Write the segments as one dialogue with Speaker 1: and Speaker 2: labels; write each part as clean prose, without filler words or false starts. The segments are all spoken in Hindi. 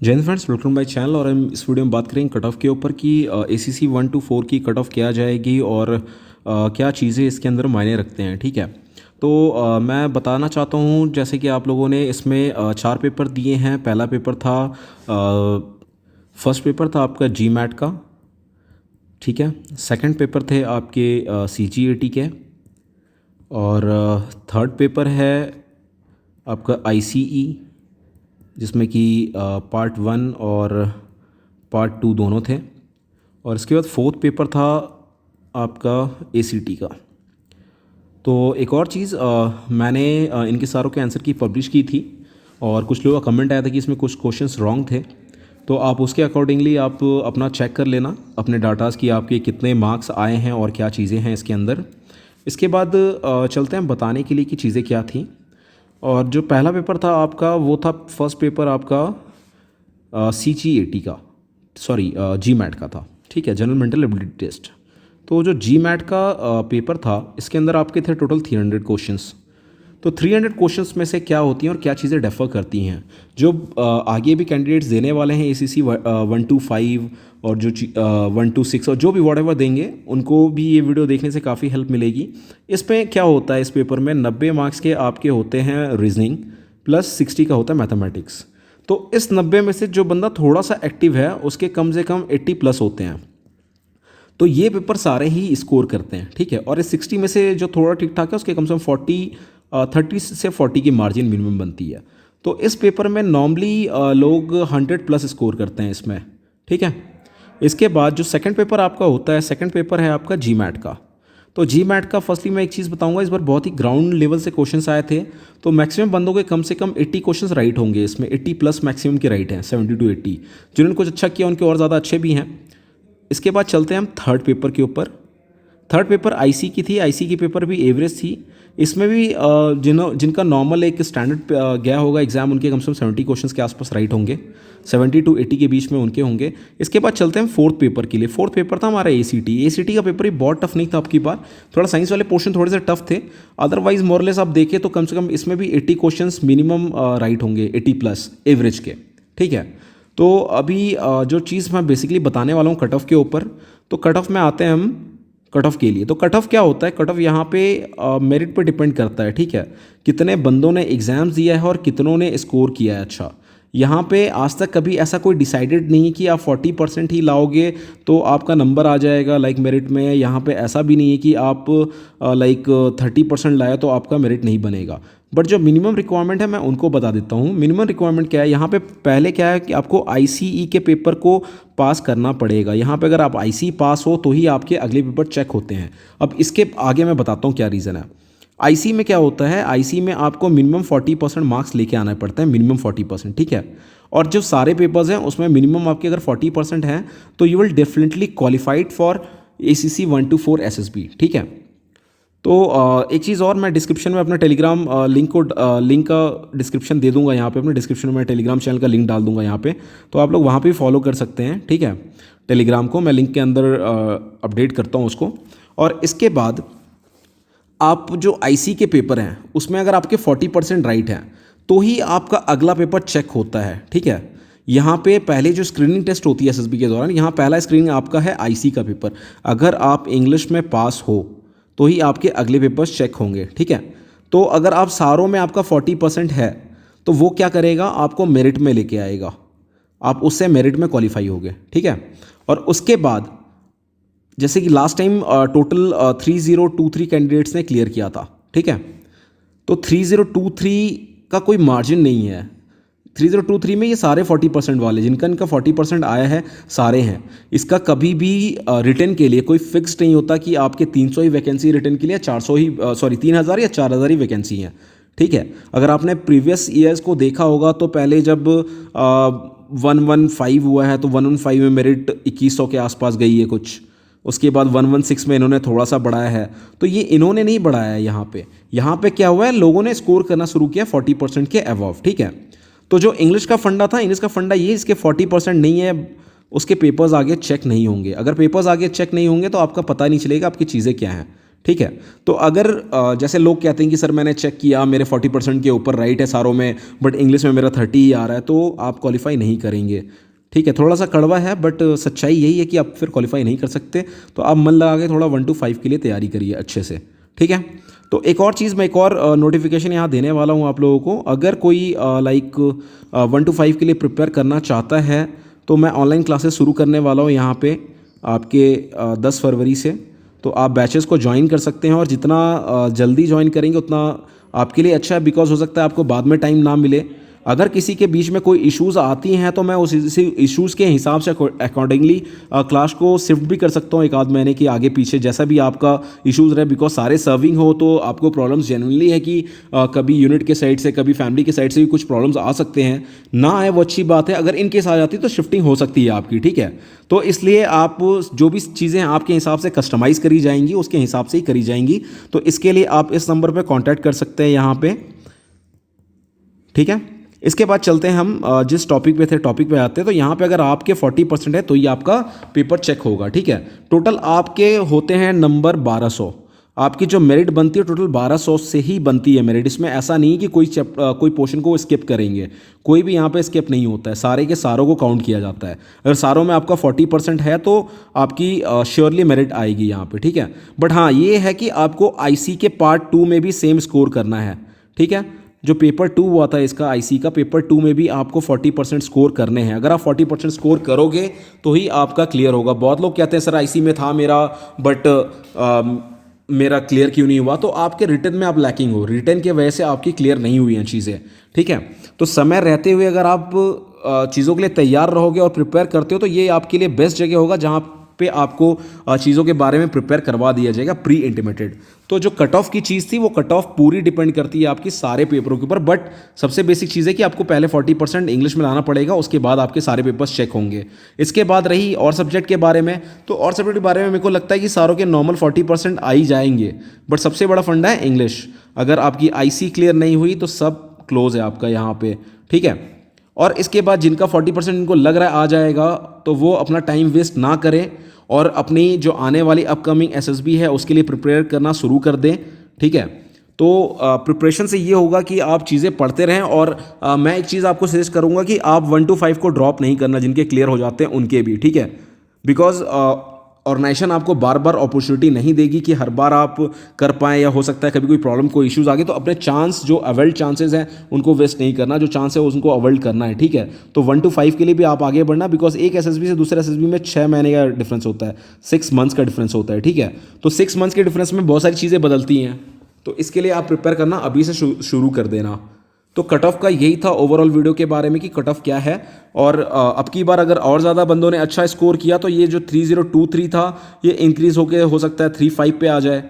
Speaker 1: जय Hind friends, welcome my channel. और हम इस वीडियो में बात करेंगे कट ऑफ के ऊपर कि ACC 1 to 4 की कट ऑफ क्या जाएगी और क्या चीज़ें इसके अंदर मायने रखते हैं। ठीक है, तो मैं बताना चाहता हूँ जैसे कि आप लोगों ने इसमें 4 पेपर दिए हैं। पहला पेपर था फर्स्ट पेपर था आपका GMAT का, ठीक है। सेकंड पेपर थे आपके CGAT के, और थर्ड पेपर है आपका ICE, जिसमें कि पार्ट 1 और पार्ट 2 दोनों थे। और इसके बाद फोर्थ पेपर था आपका ACT का। तो एक और चीज़, मैंने इनके सारों के आंसर की पब्लिश की थी और कुछ लोगों का कमेंट आया था कि इसमें कुछ क्वेश्चंस रॉन्ग थे। तो आप उसके अकॉर्डिंगली आप अपना चेक कर लेना अपने डाटाज़ की आपके कितने मार्क्स आए हैं और क्या चीज़ें हैं इसके अंदर। इसके बाद चलते हैं बताने के लिए कि चीज़ें क्या थी। और जो पहला पेपर था आपका वो था फर्स्ट पेपर आपका CGAT का, सॉरी GMAT का था, ठीक है, जनरल मेंटल एबिलिटी टेस्ट। तो जो GMAT का पेपर था इसके अंदर आपके थे टोटल 300 क्वेश्चंस। तो 300 क्वेश्चंस में से क्या होती हैं और क्या चीज़ें डिफ़र करती हैं, जो आगे भी कैंडिडेट्स देने वाले हैं ACC 1 to 5 और जो 1 to 6 और जो भी वॉट देंगे उनको भी ये वीडियो देखने से काफ़ी हेल्प मिलेगी। इसमें क्या होता है, इस पेपर में 90 मार्क्स के आपके होते हैं रीजनिंग प्लस 60 का होता है मैथमेटिक्स। तो इस 90 में से जो बंदा थोड़ा सा एक्टिव है उसके कम से कम 80 प्लस होते हैं। तो ये पेपर सारे ही स्कोर करते हैं, ठीक है। और इस 60 में से जो थोड़ा ठीक ठाक है उसके कम से कम 30 से 40 की मार्जिन मिनिमम बनती है। तो इस पेपर में नॉर्मली लोग 100 प्लस स्कोर करते हैं इसमें, ठीक है। इसके बाद जो सेकंड पेपर आपका होता है, सेकंड पेपर है आपका GMAT का। तो GMAT का फर्स्टली मैं एक चीज़ बताऊंगा, इस बार बहुत ही ग्राउंड लेवल से क्वेश्चंस आए थे। तो मैक्सिमम बंदों के कम से कम 80 क्वेश्चंस राइट होंगे इसमें, 80 प्लस मैक्सिमम के राइट हैं, 70 to 80। जिन्होंने कुछ अच्छा किया उनके और ज़्यादा अच्छे भी हैं। इसके बाद चलते हैं हम थर्ड पेपर के ऊपर। थर्ड पेपर IC की थी, IC की पेपर भी एवरेज थी। इसमें भी जिनका नॉर्मल एक स्टैंडर्ड गया होगा एग्जाम, उनके कम से कम 70 क्वेश्चंस के आसपास राइट होंगे, 70 to 80 के बीच में उनके होंगे। इसके बाद चलते हैं फोर्थ पेपर के लिए। फोर्थ पेपर था हमारा ACT का पेपर भी बहुत टफ नहीं था आपकी बार, थोड़ा साइंस वाले पोर्शन थोड़े से टफ थे। अदरवाइज मोरलेस आप देखें तो कम से कम इसमें भी 80 क्वेश्चंस मिनिमम राइट होंगे, 80 प्लस एवरेज के, ठीक है। तो अभी जो चीज़ मैं बेसिकली बताने वाला हूँ कट ऑफ के ऊपर, तो कट ऑफ में आते हैं हम कट ऑफ के लिए। तो कट ऑफ क्या होता है, कट ऑफ यहाँ पे मेरिट पे डिपेंड करता है, ठीक है। कितने बंदों ने एग्ज़ाम्स दिया है और कितनों ने स्कोर किया है। अच्छा, यहाँ पे आज तक कभी ऐसा कोई डिसाइडेड नहीं कि आप 40% ही लाओगे तो आपका नंबर आ जाएगा लाइक मेरिट में। यहाँ पे ऐसा भी नहीं है कि आप लाइक 30% लाया तो आपका मेरिट नहीं बनेगा। बट जो मिनिमम रिक्वायरमेंट है मैं उनको बता देता हूँ। मिनिमम रिक्वायरमेंट क्या है, यहाँ पे पहले क्या है कि आपको ICE के पेपर को पास करना पड़ेगा। यहाँ पे अगर आप ICE पास हो तो ही आपके अगले पेपर चेक होते हैं। अब इसके आगे मैं बताता हूँ क्या रीज़न है। IC में क्या होता है, IC में आपको मिनिमम 40% मार्क्स लेके आना पड़ता है, मिनिमम 40%, ठीक है। और जो सारे पेपर्स हैं उसमें मिनिमम आपके अगर 40% हैं तो you will definitely qualified for ACC 1 to 4 SSB, ठीक है। तो एक चीज़ और, मैं डिस्क्रिप्शन में अपना टेलीग्राम लिंक का डिस्क्रिप्शन दे दूंगा। यहाँ पे अपने डिस्क्रिप्शन में टेलीग्राम चैनल का लिंक डाल दूंगा यहाँ पे, तो आप लोग वहाँ पे फॉलो कर सकते हैं, ठीक है। टेलीग्राम को मैं लिंक के अंदर अपडेट करता हूँ उसको। और इसके बाद आप जो IC के पेपर हैं उसमें अगर आपके 40% राइट हैं तो ही आपका अगला पेपर चेक होता है, ठीक है। यहाँ पे पहले जो स्क्रीनिंग टेस्ट होती है SSB के दौरान, यहाँ पहला स्क्रीनिंग आपका है IC का पेपर। अगर आप इंग्लिश में पास हो तो ही आपके अगले पेपर्स चेक होंगे, ठीक है। तो अगर आप सारों में आपका 40% है तो वो क्या करेगा, आपको मेरिट में लेके आएगा, आप उससे मेरिट में क्वालिफाई होगे, ठीक है। और उसके बाद जैसे कि लास्ट टाइम टोटल 3023 कैंडिडेट्स ने क्लियर किया था, ठीक है। तो 3023 का कोई मार्जिन नहीं है। 3023 में ये सारे 40% वाले जिनका इनका 40% आया है सारे हैं। इसका कभी भी रिटर्न के लिए कोई फिक्स नहीं होता कि आपके 300 ही वैकेंसी रिटर्न के लिए 400 ही 3000 या 4000 ही वैकेंसी हैं, ठीक है। अगर आपने प्रीवियस ईयर्स को देखा होगा तो पहले जब 115 हुआ है तो 115 में मेरिट 2100 के आसपास गई है कुछ। उसके बाद 116 में इन्होंने थोड़ा सा बढ़ाया है। तो ये इन्होंने नहीं बढ़ाया है, यहाँ पे क्या हुआ है, लोगों ने स्कोर करना शुरू किया 40% के अबव, ठीक है। तो जो इंग्लिश का फंडा था, इंग्लिश का फंडा ये, इसके 40% नहीं है उसके पेपर्स आगे चेक नहीं होंगे। अगर पेपर्स आगे चेक नहीं होंगे तो आपका पता नहीं चलेगा आपकी चीज़ें क्या हैं, ठीक है। तो अगर जैसे लोग कहते हैं कि सर मैंने चेक किया मेरे 40% के ऊपर राइट है सारों में, बट इंग्लिश में मेरा 30 ही आ रहा है, तो आप क्वालिफाई नहीं करेंगे। ठीक है, थोड़ा सा कड़वा है बट सच्चाई यही है कि आप फिर क्वालिफाई नहीं कर सकते। तो आप मन लगा के थोड़ा 1 to 5 के लिए तैयारी करिए अच्छे से। ठीक है, तो एक और चीज़, मैं एक और नोटिफिकेशन यहाँ देने वाला हूँ आप लोगों को। अगर कोई लाइक 1 to 5 के लिए प्रिपेयर करना चाहता है तो मैं ऑनलाइन क्लासेस शुरू करने वाला हूँ यहाँ पे आपके 10 फरवरी से। तो आप बैचेस को ज्वाइन कर सकते हैं, और जितना जल्दी ज्वाइन करेंगे उतना आपके लिए अच्छा है, बिकॉज हो सकता है आपको बाद में टाइम ना मिले। अगर किसी के बीच में कोई इश्यूज़ आती हैं तो मैं उस इश्यूज़ के हिसाब से अकॉर्डिंगली क्लास को शिफ्ट भी कर सकता हूँ एक आध महीने के आगे पीछे, जैसा भी आपका इश्यूज़ रहे। बिकॉज सारे सर्विंग हो तो आपको प्रॉब्लम्स जेन्युइनली है कि कभी यूनिट के साइड से, कभी फैमिली के साइड से भी कुछ प्रॉब्लम्स आ सकते हैं। ना आए वो अच्छी बात है, अगर इन केस आ जाती तो शिफ्टिंग हो सकती है आपकी। ठीक है, तो इसलिए आप जो भी चीज़ें आपके हिसाब से कस्टमाइज़ करी जाएंगी उसके हिसाब से ही करी जाएंगी। तो इसके लिए आप इस नंबर पर कॉन्टैक्ट कर सकते हैं यहाँ पे। ठीक है, इसके बाद चलते हैं हम जिस टॉपिक पे थे टॉपिक पे आते हैं। तो यहाँ पे अगर आपके 40% है तो ये आपका पेपर चेक होगा। ठीक है, टोटल आपके होते हैं नंबर 1200। आपकी जो मेरिट बनती है टोटल 1200 से ही बनती है मेरिट। इसमें ऐसा नहीं कि कोई पोर्शन को स्किप करेंगे, कोई भी यहाँ पे स्किप नहीं होता है, सारे के सारों को काउंट किया जाता है। अगर सारों में आपका 40% है तो आपकी श्योरली मेरिट आएगी यहाँ पे। ठीक है, बट हाँ ये है कि आपको आईसी के पार्ट 2 में भी सेम स्कोर करना है। ठीक है, जो पेपर 2 हुआ था इसका आईसी का, पेपर 2 में भी आपको 40% स्कोर करने हैं। अगर आप 40% स्कोर करोगे तो ही आपका क्लियर होगा। बहुत लोग कहते हैं सर आईसी में था मेरा बट मेरा क्लियर क्यों नहीं हुआ, तो आपके रिटर्न में आप लैकिंग हो, रिटर्न की वजह से आपकी क्लियर नहीं हुई हैं चीज़ें। ठीक है, तो समय रहते हुए अगर आप चीज़ों के लिए तैयार रहोगे और प्रिपेयर करते हो तो ये आपके लिए बेस्ट जगह होगा जहाँ पे आपको चीज़ों के बारे में प्रिपेयर करवा दिया जाएगा प्री इंटीमेटेड। तो जो कट ऑफ की चीज़ थी वो कट ऑफ पूरी डिपेंड करती है आपकी सारे पेपरों के ऊपर, बट सबसे बेसिक चीज़ है कि आपको पहले 40% इंग्लिश में लाना पड़ेगा, उसके बाद आपके सारे पेपर्स चेक होंगे। इसके बाद रही और सब्जेक्ट के बारे में, तो और सब्जेक्ट के बारे में मेरे को लगता है कि सारों के नॉर्मल 40% आ ही जाएंगे, बट सबसे बड़ा फंडा है इंग्लिश। अगर आपकी आईसी क्लियर नहीं हुई तो सब क्लोज है आपका यहाँ पे। ठीक है, और इसके बाद जिनका 40% इनको लग रहा है आ जाएगा तो वो अपना टाइम वेस्ट ना करें और अपनी जो आने वाली अपकमिंग एसएसबी है उसके लिए प्रिपेयर करना शुरू कर दें। ठीक है, तो प्रिपरेशन से ये होगा कि आप चीज़ें पढ़ते रहें। और मैं एक चीज़ आपको सजेस्ट करूँगा कि आप 1 to 5 को ड्रॉप नहीं करना, जिनके क्लियर हो जाते हैं उनके भी। ठीक है, बिकॉज ऑर्गेनाइजेशन आपको बार बार अपॉर्चुनिटी नहीं देगी कि हर बार आप कर पाएँ, या हो सकता है कभी कोई प्रॉब्लम कोई इश्यूज़ आ गए तो अपने चांस जो अवेल्ड चांसेस हैं उनको वेस्ट नहीं करना, जो चांस है उनको अवेल्ड करना है। ठीक है, तो 1 to 5 के लिए भी आप आगे बढ़ना, बिकॉज एक एसएसबी से दूसरे एसएसबी में 6 महीने का डिफरेंस होता है, 6 मंथ्स का डिफरेंस होता है। ठीक है, तो 6 मंथ्स के डिफरेंस में बहुत सारी चीज़ें बदलती हैं, तो इसके लिए आप प्रिपेयर करना अभी से शुरू कर देना। तो कट ऑफ का यही था ओवरऑल वीडियो के बारे में कि कट ऑफ क्या है। और अब की बार अगर और ज़्यादा बंदों ने अच्छा स्कोर किया तो ये जो 3023 था ये इंक्रीज़ होकर हो सकता है 35 पे आ जाए।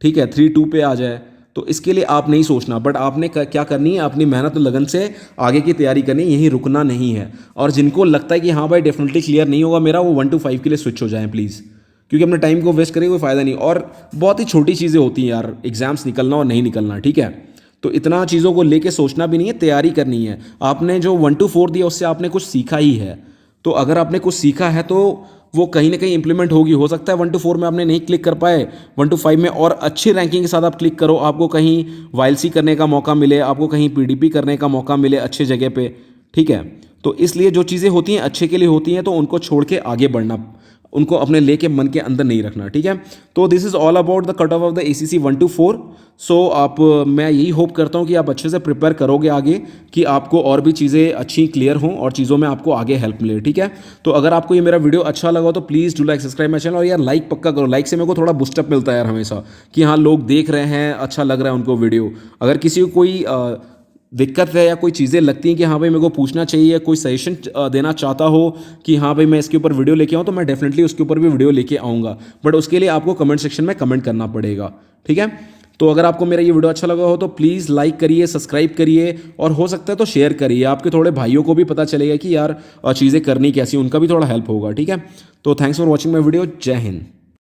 Speaker 1: ठीक है, 32 पे आ जाए। तो इसके लिए आप नहीं सोचना, बट आपने क्या करनी है, अपनी मेहनत और लगन से आगे की तैयारी करनी है, यहीं रुकना नहीं है। और जिनको लगता है कि हाँ भाई डेफिनेटली क्लियर नहीं होगा मेरा, वो 1 to 5 के लिए स्विच हो जाएं प्लीज़, क्योंकि अपने टाइम को वेस्ट करेंगे कोई फ़ायदा नहीं। और बहुत ही छोटी चीज़ें होती हैं यार, एग्जाम्स निकलना और नहीं निकलना। ठीक है, तो इतना चीज़ों को लेके सोचना भी नहीं है, तैयारी करनी है। आपने जो 1 to 4 दिया उससे आपने कुछ सीखा ही है, तो अगर आपने कुछ सीखा है तो वो कहीं ना कहीं इंप्लीमेंट होगी। हो सकता है 1 to 4 में आपने नहीं क्लिक कर पाए, 1 to 5 में और अच्छी रैंकिंग के साथ आप क्लिक करो, आपको कहीं वाईएलसी करने का मौका मिले, आपको कहीं पीडीपी करने का मौका मिले अच्छे जगह पे। ठीक है, तो इसलिए जो चीज़ें होती हैं अच्छे के लिए होती हैं, तो उनको छोड़ के आगे बढ़ना, उनको अपने लेके मन के अंदर नहीं रखना। ठीक है, तो this is all about the cut off the ACC 1 to 4। सो आप मैं यही होप करता हूँ कि आप अच्छे से प्रिपेयर करोगे आगे, कि आपको और भी चीज़ें अच्छी क्लियर हों और चीज़ों में आपको आगे हेल्प मिले। ठीक है, तो अगर आपको ये मेरा वीडियो अच्छा लगा तो please do like subscribe my channel, और यार लाइक पक्का करो। लाइक से मेरे को थोड़ा बूस्टअप मिलता है यार हमेशा, कि हाँ लोग देख रहे हैं, अच्छा लग रहा है उनको वीडियो। अगर किसी को कोई दिक्कत है या कोई चीज़ें लगती हैं कि हाँ भाई मेरे को पूछना चाहिए, कोई सजेशन देना चाहता हो कि हाँ भाई मैं इसके ऊपर वीडियो लेके आऊँ, तो मैं डेफिनेटली उसके ऊपर भी वीडियो लेके आऊँगा, बट उसके लिए आपको कमेंट सेक्शन में कमेंट करना पड़ेगा। ठीक है, तो अगर आपको मेरा ये वीडियो अच्छा लगा हो तो प्लीज़ लाइक करिए, सब्सक्राइब करिए, और हो सकता है तो शेयर करिए, आपके थोड़े भाइयों को भी पता चलेगा कि यार चीज़ें करनी कैसी, उनका भी थोड़ा हेल्प होगा। ठीक है, तो thanks for watching my video. जय हिंद।